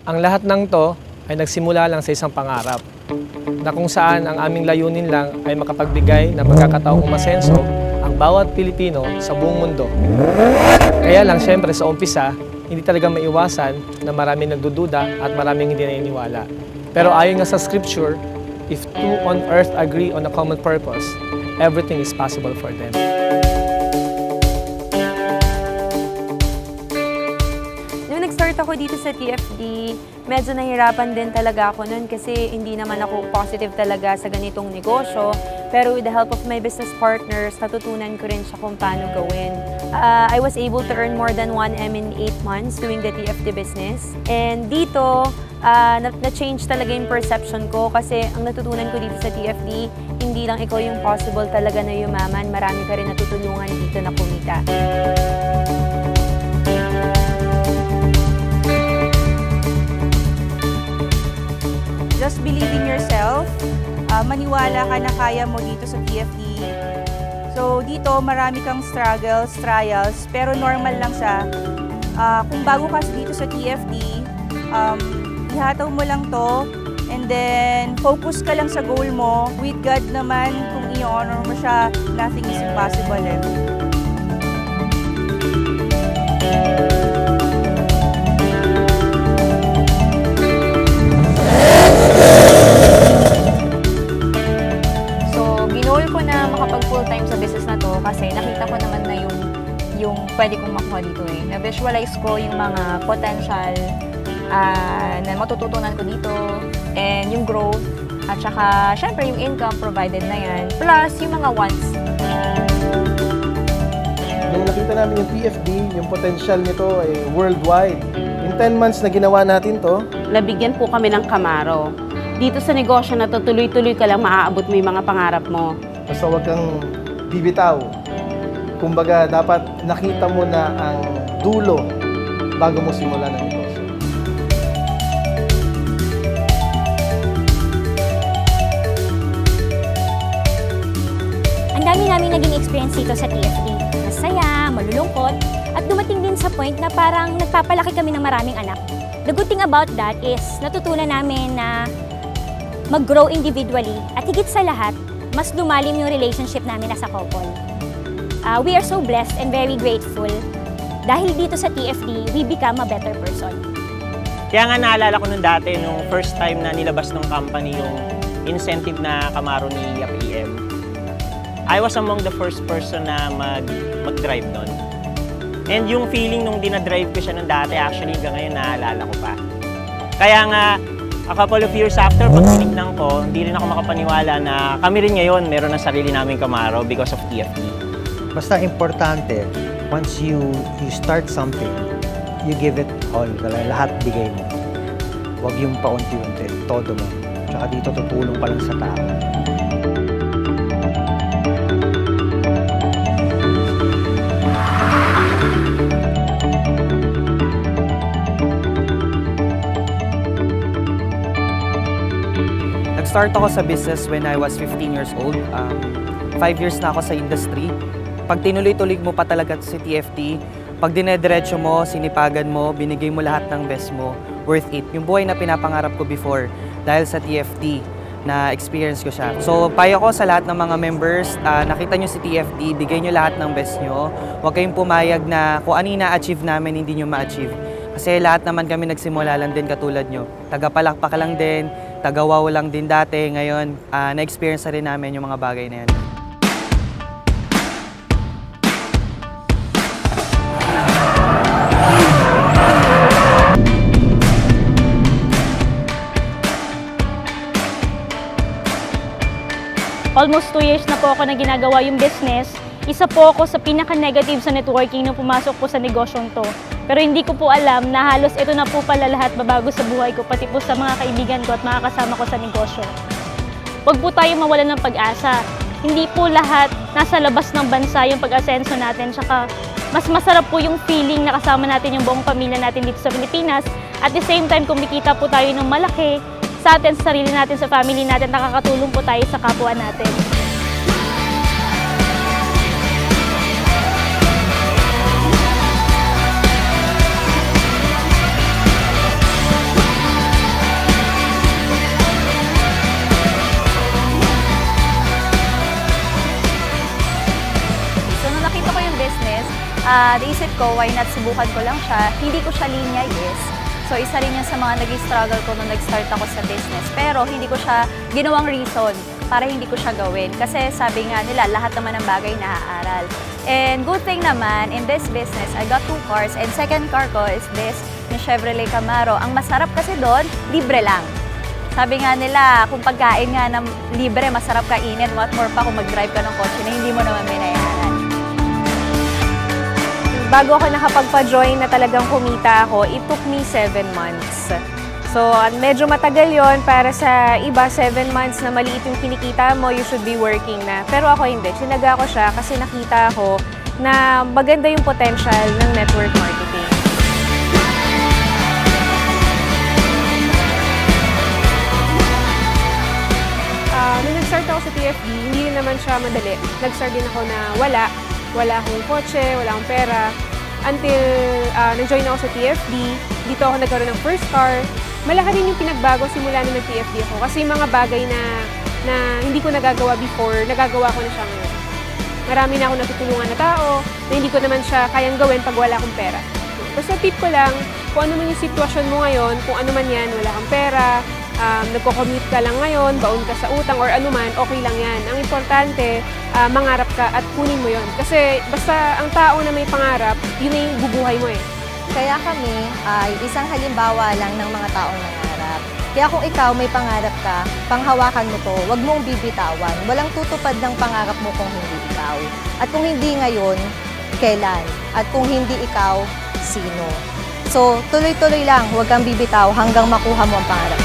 Ang lahat ng to ay nagsimula lang sa isang pangarap na kung saan ang aming layunin lang ay makapagbigay ng pagkakataong umasenso ang bawat Pilipino sa buong mundo. Kaya lang siyempre sa umpisa, hindi talaga maiwasan na maraming nagdududa at maraming hindi naniniwala. Pero ayon nga sa scripture, if two on earth agree on a common purpose, everything is possible for them. Nag-start ako dito sa TFD, medyo nahirapan din talaga ako noon kasi hindi naman ako positive talaga sa ganitong negosyo. Pero with the help of my business partners, natutunan ko rin siya kung paano gawin. I was able to earn more than 1 M in 8 months doing the TFD business. And dito, na-change talaga yung perception ko kasi ang natutunan ko dito sa TFD, hindi lang ikaw yung possible talaga na yumaman, marami ka rin natutulungan dito na kumita. Just believe in yourself, maniwala ka na kaya mo dito sa TFD. So dito marami kang struggles, trials, pero normal lang siya. Kung bago ka dito sa TFD, ihataw mo lang to and then focus ka lang sa goal mo. With God naman, kung i-honor mo siya, nothing is impossible eh. Full-time sa business na to kasi nakita ko naman na yung pwede kong makuha dito eh. Na-visualize ko yung mga potential na matututunan ko dito and yung growth at saka syempre yung income provided na yan plus yung mga wants. Nung nakita namin yung TFD, yung potential nito ay worldwide. In 10 months na ginawa natin to, nabigyan po kami ng Camaro. Dito sa negosyo na to, tuloy-tuloy ka lang maaabot mo yung mga pangarap mo. Basta huwag kang bibitaw. Kumbaga, dapat nakita mo na ang dulo bago mo simulan ang negosyo. Ang dami namin naging experience dito sa TFD. Masaya, malulungkot, at dumating din sa point na parang nagpapalaki kami ng maraming anak. The good thing about that is natutunan namin na mag-grow individually at higit sa lahat, mas lumalim yung relationship namin as a couple. We are so blessed and very grateful. Dahil dito sa TFD, we become a better person. Kaya nga naalala ko nung dati, nung first time na nilabas ng company yung incentive na Camaro ni YAP-EM. I was among the first person na mag-drive nun. And yung feeling nung dinadrive ko siya nung dati, actually hanggang ngayon naalala ko pa. Kaya nga, a couple of years after, pag tinignan ko, hindi rin ako makapaniwala na kami rin ngayon meron ng sarili naming Camaro because of TFD. Basta importante, once you start something, you give it all. Lahat bigay mo. Huwag yung paunti-unti, todo mo. Tsaka dito tutulong ka lang sa tao. Nag-start ako sa business when I was 15 years old. 5 years na ako sa industry. Pag tinuloy-tuloy mo pa talaga sa TFD, pag dinediretso mo, sinipagan mo, binigay mo lahat ng best mo, worth it. Yung buhay na pinapangarap ko before dahil sa TFD na experience ko siya. So, payo ko sa lahat ng mga members, nakita nyo si TFD, bigay nyo lahat ng best nyo. Huwag kayong pumayag na kung ano yung na-achieve namin, hindi nyo ma-achieve. Kasi lahat naman kami nagsimula lang din katulad nyo. Tagapalakpak lang din, tagawaw lang din dati. Ngayon, na-experience na rin namin yung mga bagay na yan. Almost 2 years na po ako na ginagawa yung business. Isa po ako sa pinaka-negative sa networking nung pumasok po sa negosyong to. Pero hindi ko po alam na halos ito na po pala lahat babago sa buhay ko, pati po sa mga kaibigan ko at mga kasama ko sa negosyo. Huwag po tayo mawalan ng pag-asa. Hindi po lahat nasa labas ng bansa yung pag-asenso natin. Tsaka mas masarap po yung feeling na kasama natin yung buong pamilya natin dito sa Pilipinas. At the same time, kumikita po tayo ng malaki sa atin, sa sarili natin, sa family natin, nakakatulong po tayo sa kapwa natin. naisip ko, why not subukan ko lang siya. Hindi ko siya linya, yes. So, isa rin yan sa mga naging struggle ko nung nag-start ako sa business. Pero, hindi ko siya ginawang reason para hindi ko siya gawin. Kasi sabi nga nila, lahat naman ng bagay naaaral. And good thing naman, in this business, I got 2 cars. And second car ko is this, yung Chevrolet Camaro. Ang masarap kasi doon, libre lang. Sabi nga nila, kung pagkain nga ng libre, masarap kainin, what more pa kung mag-drive ka ng kotse na hindi mo naman binayaran. Bago ako nakapagpa-join na talagang kumita ako, it took me 7 months. So, medyo matagal yon para sa iba, 7 months na maliit yung kinikita mo, you should be working na. Pero ako hindi, sinaga ko siya kasi nakita ko na maganda yung potential ng network marketing. Nung nag-start ako sa TFD, hindi naman siya madali. Nag-start din ako na wala akong kotse, wala akong pera. Until nag-join ako sa TFD, dito ako nagkaroon ng first car. Malaki din yung pinagbago simula nung nag-TFD ako. Kasi yung mga bagay na hindi ko nagagawa before, nagagawa ko na siya ngayon. Marami na ako natutulungan na tao na hindi ko naman siya kayang gawin pag wala akong pera. Basta tip ko lang, kung ano man yung sitwasyon mo ngayon, kung ano man yan, wala kang pera, nagko-commute ka lang ngayon, baon ka sa utang or anuman, okay lang yan. Ang importante, mangarap ka at kunin mo yon. Kasi basta ang tao na may pangarap, yun ay bubuhay mo eh. Kaya kami ay isang halimbawa lang ng mga taong nangarap. Kaya kung ikaw may pangarap ka, panghawakan mo to, wag mong bibitawan. Walang tutupad ng pangarap mo kung hindi ikaw. At kung hindi ngayon, kailan? At kung hindi ikaw, sino? So, tuloy-tuloy lang, huwag kang bibitaw hanggang makuha mo ang pangarap.